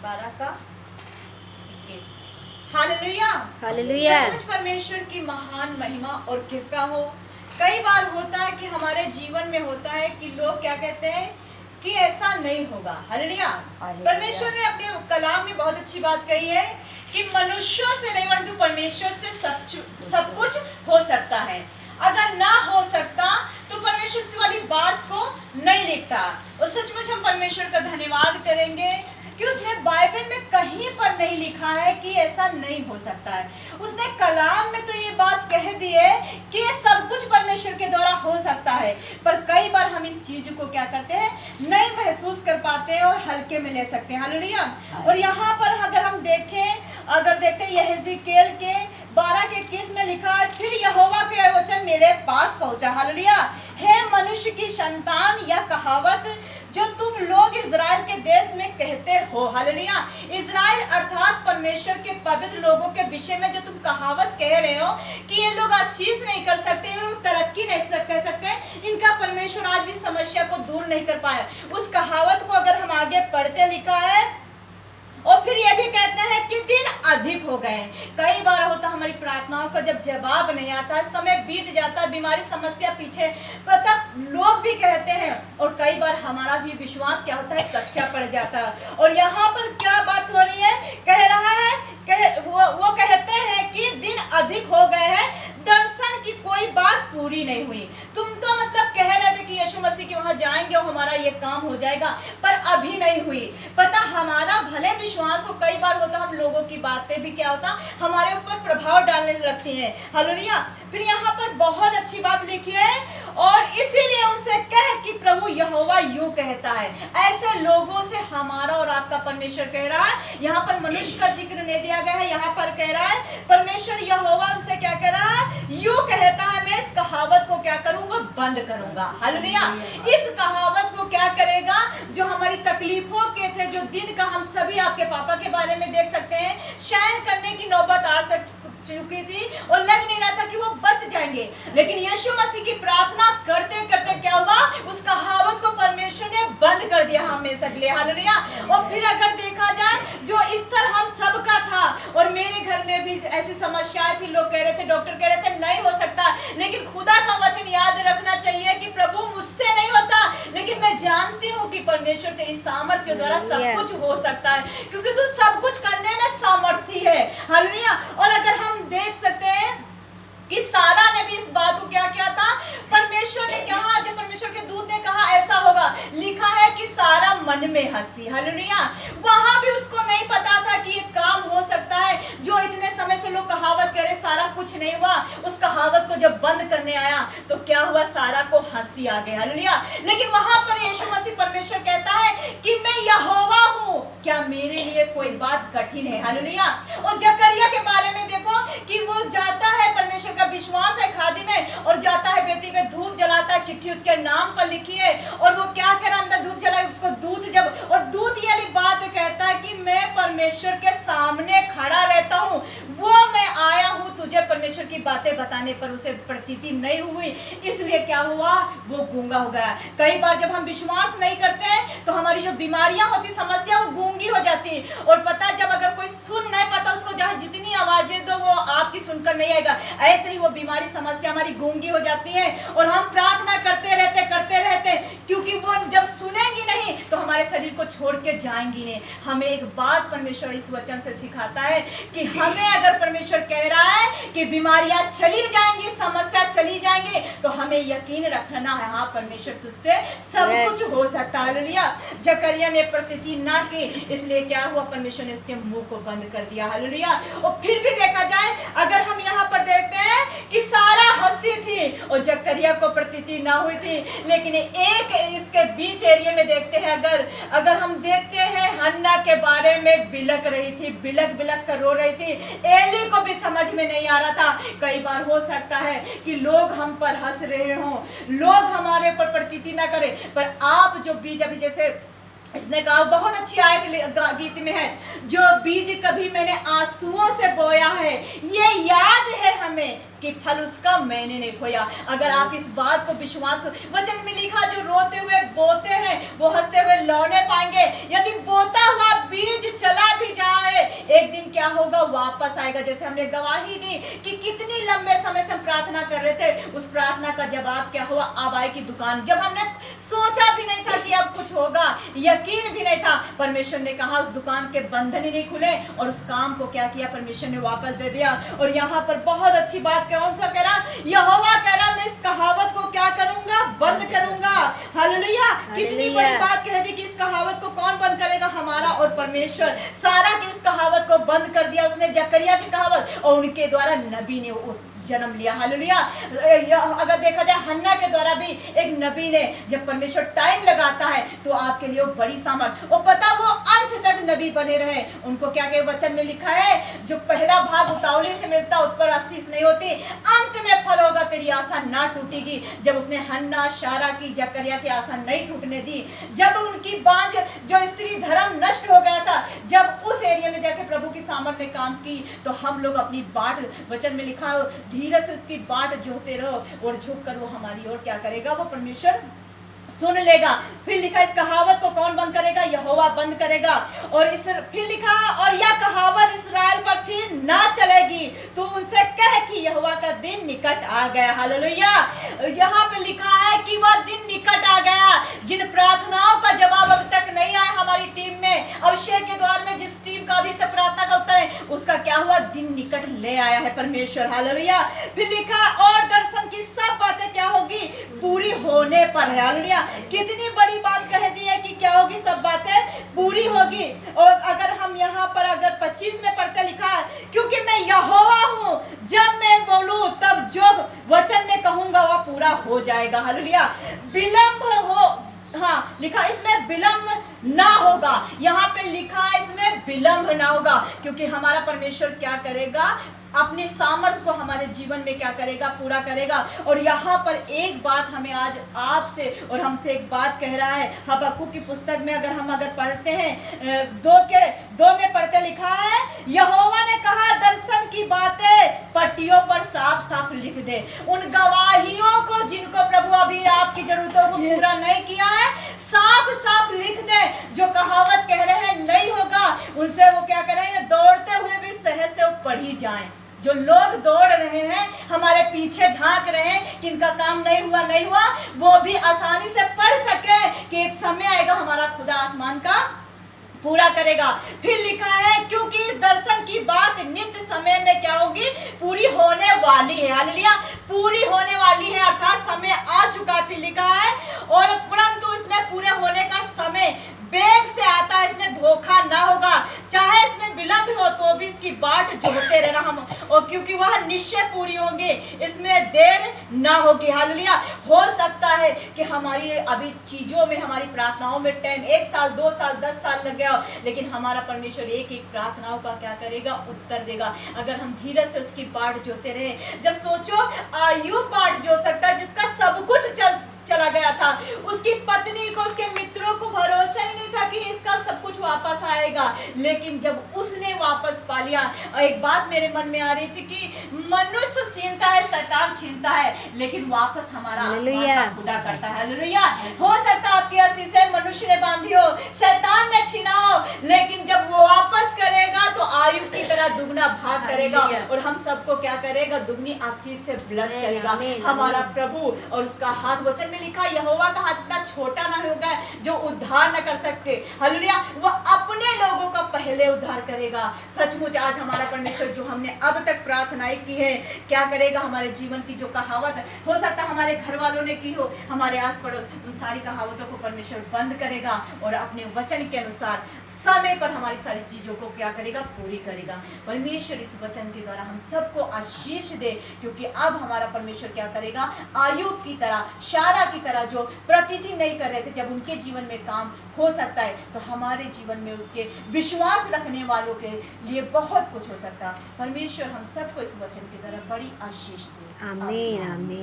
12 का 21। Hallelujah hallelujah. सचमुच परमेश्वर की महान महिमा और कृपा हो। कई बार होता है कि हमारे जीवन में होता है कि लोग क्या कहते हैं कि ऐसा नहीं होगा। हालेलुया। परमेश्वर ने अपने कलाम में बहुत अच्छी बात कही है कि मनुष्यों से नहीं परंतु परमेश्वर से सब कुछ हो सकता है। अगर ना हो सकता तो परमेश्वर से वाली बात को नहीं लिखता। और सचमुच हम परमेश्वर का धन्यवाद करेंगे कि उसने बाइबल में कहीं पर नहीं लिखा है कि ऐसा नहीं हो सकता है। उसने कलाम में तो ये बात कह दी है कि ये सब कुछ परमेश्वर के द्वारा हो सकता है, पर कई बार हम इस चीज को क्या करते हैं, नहीं महसूस कर पाते हैं और हल्के में ले सकते हैं। हालेलुया। और यहाँ पर अगर हम देखें यहेजकेल के 12 के 21 में लिखा है, फिर यहोवा के वचन मेरे पास पहुंचा। हालेलुया। हे मनुष्य की संतान, या कहावत जो तुम लोग इजराइल के देश में कहते हो। हालेलुया। इजराइल अर्थात परमेश्वर के पवित्र लोगों के विषय में जो तुम कहावत कह रहे हो कि ये लोग आशीष नहीं कर सकते, ये लोग तरक्की नहीं कर सकते, इनका परमेश्वर आज भी समस्या को दूर नहीं कर पाया। उस कहावत को अगर हम आगे पढ़ते लिखा है, और फिर ये भी कहते हैं कि दिन अधिक हो गए। कई बार होता हमारी प्रार्थनाओं का जब जवाब नहीं आता, समय बीत जाता, बीमारी समस्या पीछे पता लोग भी कहते हैं, और कई बार हमारा भी विश्वास क्या होता है, कच्चा पड़ जाता है। और यहाँ पर क्या बात हो रही है, कह रहा है वो कहते हैं कि दिन अधिक हो गए हैं, दर्शन की कोई बात पूरी नहीं हुई। तुम तो मतलब कह रहे थे कि यीशु मसीह के वहां जाएंगे और हमारा ये काम हो जाएगा, पर अभी नहीं हुई। पता हमारा भले विश्वास हो, कई बार होता हम लोगों की बातें भी क्या होता हमारे ऊपर प्रभाव डालने लगती हैं। हालेलुया। फिर यहाँ पर बहुत अच्छी बात लिखी है, और इसीलिए उनसे कह कि प्रभु यहोवा यूं कहता है। ऐसे लोगों से हमारा और आपका परमेश्वर कह रहा है। यहाँ पर मनुष्य का जिक्र नहीं दिया गया है, यहाँ पर कह रहा है परमेश्वर यहोवा उनसे क्या कह रहा है, यूं कहता है मैं इस कहावत को क्या करूंगा, बंद करूंगा। हालेलुया। इस कहावत को क्या करेगा, जो हमारी तकलीफों के थे, जो दिन का हम सभी आपके पापा के बारे में देख सकते हैं, शयन करने की नौबत आ चुकी थी और लग नहीं रहा था कि वो बच जाएंगे, लेकिन यीशु मसीह की प्रार्थना करते करते क्या हुआ, उस कहावत को परमेश्वर ने बंद कर दिया हमेशा के लिए। हालेलुया। और फिर अगर देखा जाए, जो स्तर हम सबका था, और मेरे घर में भी ऐसी समस्याएं थी, लोग कह रहे थे, डॉक्टर कह रहे थे नहीं हो सकता, लेकिन खुदा का वचन याद रखना चाहिए कि प्रभु मुझसे नहीं होता, लेकिन मैं जानती हूँ कि परमेश्वर तेरी सामर्थ्य के द्वारा सब कुछ हो सकता है, क्योंकि तू सब कुछ करने में सामर्थी है। हालेलुया। और अगर हम देख सकते हैं कि सारा ने भी इस बात को क्या किया था, परमेश्वर ने कहा, जब परमेश्वर के दूत ने कहा ऐसा होगा, लिखा है कि सारा मन में हंसी। हालेलुया। वहां भी उसको नहीं पता था कि ये काम हो सकता है, जो इतने समय से लोग कहावत करे सारा कुछ नहीं हुआ, उस कहावत को जब बंद करने आया तो क्या हुआ, सारा को हंसी आ गई। हालेलुया। लेकिन वहां पर यीशु मसीह परमेश्वर कहता है कि मैं यहोवा हूं, क्या मेरे लिए कोई बात कठिन है। हालेलुया। और जकरिया के बारे में देखो कि वो जाता है, परमेश्वर का विश्वास है खादिम है, और जाता है बेटी में धूप जलाता है, चिट्ठी उसके नाम पर लिखी है, और वो क्या करा, अंदर धूप जलाए, उसको दूत जब, और दूत ये वाली बात कहता है कि मैं परमेश्वर के सामने खड़ा रहता हूँ, वो मैं आया हूँ तुझे परमेश्वर की बातें बताने, पर उसे प्रतीति नहीं हुई, इसलिए क्या हुआ, वो गूंगा हो गया। कई बार जब हम विश्वास नहीं करते हैं तो हमारी जो बीमारियां होती, समस्या, वो गूंगी हो जाती, और पता जब अगर कोई सुन नहीं पाता, उसको जहाँ जितनी आवाजें दो वो आपकी सुनकर नहीं आएगा, ऐसे ही वो बीमारी समस्या हमारी गूंगी हो जाती है, और हम प्रार्थना करते रहते, क्योंकि वो जब सुनेंगी नहीं तो हमारे शरीर को छोड़ के जाएंगी नहीं। हमें एक बात परमेश्वर इस वचन से सिखाता है कि हमें अगर परमेश्वर कह रहा है कि बीमारियां चली जाएंगी, समस्या चली जाएंगी, तो हमें यकीन रखना है, हाँ परमेश्वर तुझसे सब कुछ हो सकता है। हालेलुया। जकरिया ने प्रतीति ना की, इसलिए क्या हुआ, परमेश्वर ने उसके मुंह को बंद कर दिया। हालेलुया। और फिर भी देखा जाए, अगर हम यहाँ पर देखते हैं कि सारा हंसी थी और जकरिया को प्रतीति ना हुई थी, लेकिन एक इसके बीच एरिया में देखते हैं, अगर हम देखते हैं, हन्ना के बारे में बिलक रही थी, बिलक कर रो रही थी, एली को भी समझ में नहीं आ रहा था। कई बार हो सकता है कि लोग हम पर हंस रहे हों, लोग हमारे पर प्रतीति ना करें, पर आप जो बीज, अभी जैसे इसने कहा, बहुत अच्छी आयत गीत में है, जो बीज कभी मैंने आंसुओं से बोया है, ये याद है हमें कि फल उसका मैंने नहीं खोया। अगर आप इस बात को विश्वास, वचन में लिखा, जो रोते हुए बोते हैं वो हंसते हुए लौने पाएंगे। यदि बोता हुआ बीज चला एक दिन क्या होगा, वापस आएगा। जैसे हमने गवाही दी कि कितनी लंबे समय से हम प्रार्थना कर रहे थे, उस प्रार्थना का जवाब क्या हुआ, अब आए की दुकान। जब हमने सोचा भी नहीं था कि अब कुछ होगा, यकीन भी नहीं था, परमेश्वर ने कहा उस दुकान के बंधन ही नहीं खुले और उस काम को क्या किया, परमेश्वर ने वापस दे दिया। और यहाँ पर बहुत अच्छी बात कौन सा कह रहा, यहोवा कह रहा मैं इस कहावत को क्या करूंगा, बंद करूंगा। हालेलुया, कितनी बड़ी बात कह दी कि इस कहावत को कौन बंद करेगा, हमारा और परमेश्वर। सारा की उस कहावत को बंद कर दिया उसने, जकरिया की कहावत, और उनके द्वारा नबी ने जन्म लिया। हालेलुया। अगर देखा जाए हन्ना के द्वारा भी एक नबी ने, जब परमेश्वर टाइम लगाता है तो आपके लिए वो बड़ी सामर्थ, वो पता वो अंत तक नबी बने रहे। उनको क्या क्या वचन में लिखा है, जो पहला भाग उतावली से मिलता उस पर आशीष नहीं होती, अंत में फल होगा, तेरी आशा ना टूटेगी। जब उसने हन्ना, शारा की, जकरिया की आशा नहीं टूटने दी, जब उनकी बांझ जो स्त्री धर्म नष्ट हो गया था, जब उस एरिया में जाके प्रभु की सामर्थ ने काम की, तो हम लोग अपनी बाट, वचन में लिखा धीरज से उसकी बाट जोते रहो और झुक कर वो हमारी ओर क्या करेगा, वो परमेश्वर सुन लेगा। फिर लिखा इस कहावत को कौन बंद करेगा, यहोवा बंद करेगा। और इस फिर लिखा और यह कहावत इसराइल पर फिर ना चलेगी, तो उनसे कह कि यहोवा का दिन निकट आ गया। हालेलुया। यहाँ पे लिखा है कि वह दिन निकट आ गया। जिन प्रार्थनाओं का जवाब अब तक नहीं आया हमारी टीम में, अभिषेक के द्वार में जिस टीम का अभी तक प्रार्थना का उत्तर है, उसका क्या हुआ, दिन निकट ले आया है परमेश्वर। हालेलुया। फिर लिखा और दर्शन की सब बातें क्या होगी, पूरी होने पर है। हालेलुया। कितनी बड़ी बात कह दी है कि क्या होगी, सब बातें पूरी होगी। और अगर हम यहाँ पर अगर 25 में पढ़ते लिखा है, क्योंकि मैं यहोवा हूँ, जब मैं बोलूँ तब जो वचन में कहूंगा वह पूरा हो जाएगा। हालेलुया। विलंब हो, हाँ लिखा इसमें विलंब ना होगा। यहाँ पे लिखा है इसमें विलंब ना होगा, क्योंकि हमारा परमेश्वर क्या करेगा, अपने सामर्थ्य को हमारे जीवन में क्या करेगा, पूरा करेगा। और यहाँ पर एक बात हमें आज आपसे और हमसे एक बात कह रहा है, हबक्कुक की पुस्तक में अगर पढ़ते हैं 2 में पढ़ते लिखा है, यहोवा ने कहा दर्शन की बातें पट्टियों पर साफ साफ लिख दे। उन गवाहियों को जिनको प्रभु अभी आपकी जरूरतों को पूरा नहीं किया है, साफ साफ लिख दे। जो कहावत कह रहे हैं नहीं होगा, उनसे वो क्या करें, दौड़ते हुए भी सहज से वो पढ़ी जाए। जो लोग दौड़ रहे हैं, हमारे पीछे झांक रहे हैं कि इनका काम नहीं हुआ, वो भी आसानी से पढ़ सके कि एक समय आएगा हमारा खुदा आसमान का पूरा करेगा। फिर लिखा है क्योंकि इस दर्शन की बात नित्य समय में क्या होगी, पूरी होने वाली है। हालेलुया। पूरी होने वाली है, अर्थात समय आ चुका है। फिर लिखा है और परंतु इसमें पूरे होने का समय वेग से आता है, इसमें धोखा ना होगा। चाहे इसमें विलंब हो तो भी इसकी बाट जोहते रहना हम, और क्योंकि वह निश्चय पूरी होंगे, इसमें देर ना होगी। हालेलुया। हो सकता है कि हमारी अभी चीजों में, हमारी प्रार्थनाओं में टाइम 1 साल 2 साल 10 साल लग गया, लेकिन हमारा परमेश्वर एक एक प्रार्थनाओं का क्या करेगा, उत्तर देगा, अगर हम धीरज से उसकी बाट जोते रहे। जब सोचो आयु बाट जो सकता है, जिसका सब कुछ चला गया था, उसकी पत्नी को, उसके मित्रों को भरोसा ही नहीं था कि इसका सब कुछ वापस आएगा, लेकिन जब उसने वापस पा लिया। एक बात मेरे मन में आ रही थी कि मनुष्य छीनता है, शैतान छीनता है, लेकिन वापस हमारा आसमान का खुदा करता है। हालेलुया। हो सकता है आपकी आशीषें मनुष्य ने बांधी हो, शैतान ने छीना हो, लेकिन जब वो वापस करेगा तो आयु की तरह दुगना भाग करेगा और हम सबको क्या करेगा, दुगनी आशीष से ब्लेस करेगा हमारा प्रभु। और उसका हाथ, वचन में लिखा यहोवा का हाथ इतना छोटा ना होगा जो उद्धार न कर सकते। हालेलुया। वो अपने लोगों का पहले उद्धार करेगा। सचमुच आज हमारा परमेश्वर जो हमने अब तक प्रार्थनाएं की है, क्या करेगा, हमारे जीवन की जो कहावत है, हो सकता है हमारे घर वालों ने की हो, हमारे आस पड़ोस, उन सारी कहावतों को परमेश्वर बंद करेगा और अपने वचन के अनुसार समय पर हमारी सारी चीजों को क्या करेगा, पूरी करेगा। परमेश्वर इस वचन के द्वारा हम सबको आशीष दे, क्योंकि अब हमारा परमेश्वर क्या करेगा, आयुब की तरह, शारा की तरह जो प्रतिदिन नहीं कर रहे थे, जब उनके जीवन में काम हो सकता है तो हमारे जीवन में उसके विश्वास रखने वालों के लिए बहुत कुछ हो सकता है। परमेश्वर हम सबको इस वचन की तरह बड़ी आशीष दे। आमीन आमीन।